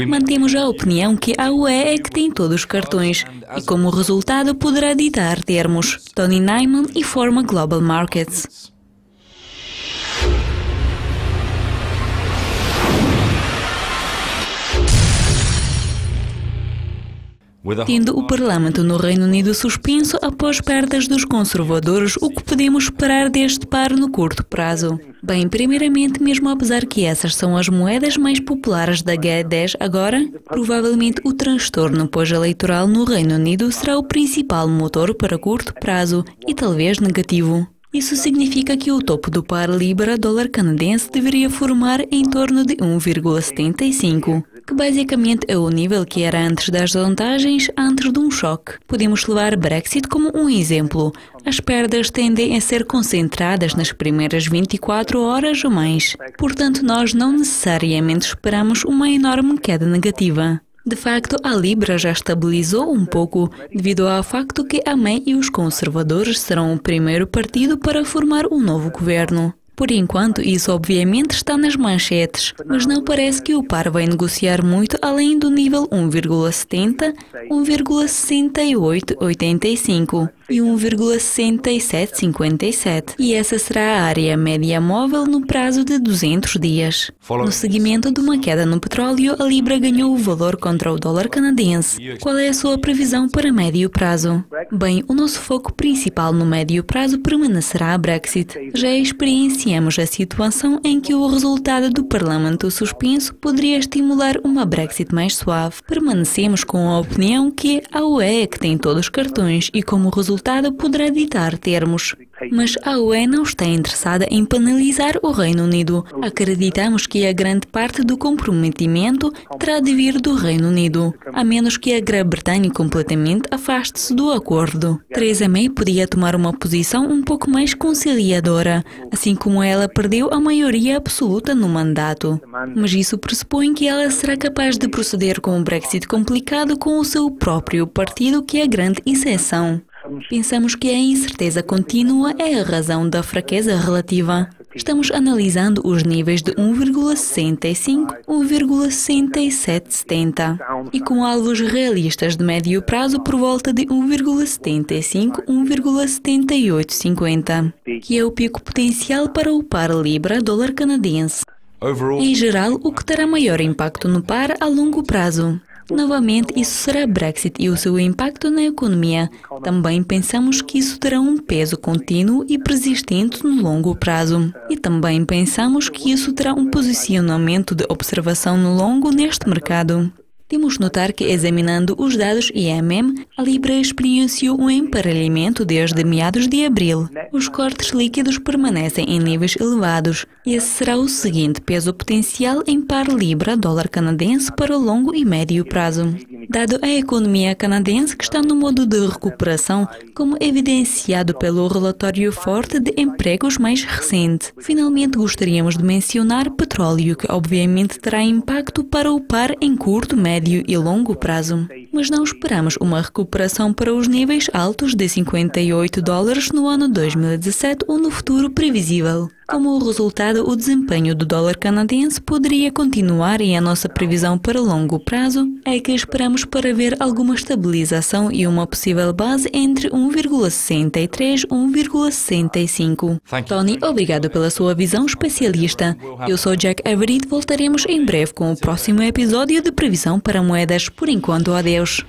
Mantemos a opinião que a UE é que tem todos os cartões e, como resultado, poderá ditar termos. Tony Nyman informa Global Markets. Tendo o Parlamento no Reino Unido suspenso após perdas dos conservadores, o que podemos esperar deste par no curto prazo? Bem, primeiramente, mesmo apesar que essas são as moedas mais populares da G10 agora, provavelmente o transtorno pós-eleitoral no Reino Unido será o principal motor para curto prazo e talvez negativo. Isso significa que o topo do par Libra-dólar canadense deveria formar em torno de 1,75, que basicamente é o nível que era antes das vantagens, antes de um choque. Podemos levar Brexit como um exemplo. As perdas tendem a ser concentradas nas primeiras 24 horas ou mais. Portanto, nós não necessariamente esperamos uma enorme queda negativa. De facto, a Libra já estabilizou um pouco, devido ao facto que a May e os conservadores serão o primeiro partido para formar um novo governo. Por enquanto, isso obviamente está nas manchetes, mas não parece que o par vai negociar muito além do nível 1,70, 1,6885 e 1,6757. E essa será a área média móvel no prazo de 200 dias. No seguimento de uma queda no petróleo, a Libra ganhou o valor contra o dólar canadense. Qual é a sua previsão para médio prazo? Bem, o nosso foco principal no médio prazo permanecerá a Brexit. Já experienciamos a situação em que o resultado do Parlamento suspenso poderia estimular uma Brexit mais suave. Permanecemos com a opinião que a UE é que tem todos os cartões e, como resultado, poderá ditar termos. Mas a UE não está interessada em penalizar o Reino Unido. Acreditamos que a grande parte do comprometimento terá de vir do Reino Unido, a menos que a Grã-Bretanha completamente afaste-se do acordo. Theresa May podia tomar uma posição um pouco mais conciliadora, assim como ela perdeu a maioria absoluta no mandato. Mas isso pressupõe que ela será capaz de proceder com um Brexit complicado com o seu próprio partido, que é a grande exceção. Pensamos que a incerteza contínua é a razão da fraqueza relativa. Estamos analisando os níveis de 1,65, 1,6770 e com alvos realistas de médio prazo por volta de 1,75, 1,7850, que é o pico potencial para o par Libra-dólar canadense. Em geral, o que terá maior impacto no par a longo prazo? Novamente, isso será Brexit e o seu impacto na economia. Também pensamos que isso terá um peso contínuo e persistente no longo prazo. E também pensamos que isso terá um posicionamento de observação no longo neste mercado. Temos de notar que, examinando os dados IMM, a Libra experienciou um emparelhamento desde meados de abril. Os cortes líquidos permanecem em níveis elevados. Esse será o seguinte peso potencial em par Libra-dólar canadense para o longo e médio prazo. Dado a economia canadense que está no modo de recuperação, como evidenciado pelo relatório forte de empregos mais recente. Finalmente, gostaríamos de mencionar petróleo, que obviamente terá impacto para o par em curto, médio e longo prazo. Mas não esperamos uma recuperação para os níveis altos de $58 no ano 2017 ou no futuro previsível. Como resultado, o desempenho do dólar canadense poderia continuar e a nossa previsão para longo prazo é que esperamos para ver alguma estabilização e uma possível base entre 1,63 e 1,65. Tony, obrigado pela sua visão especialista. Eu sou Jack Everett, voltaremos em breve com o próximo episódio de previsão para moedas. Por enquanto, adeus.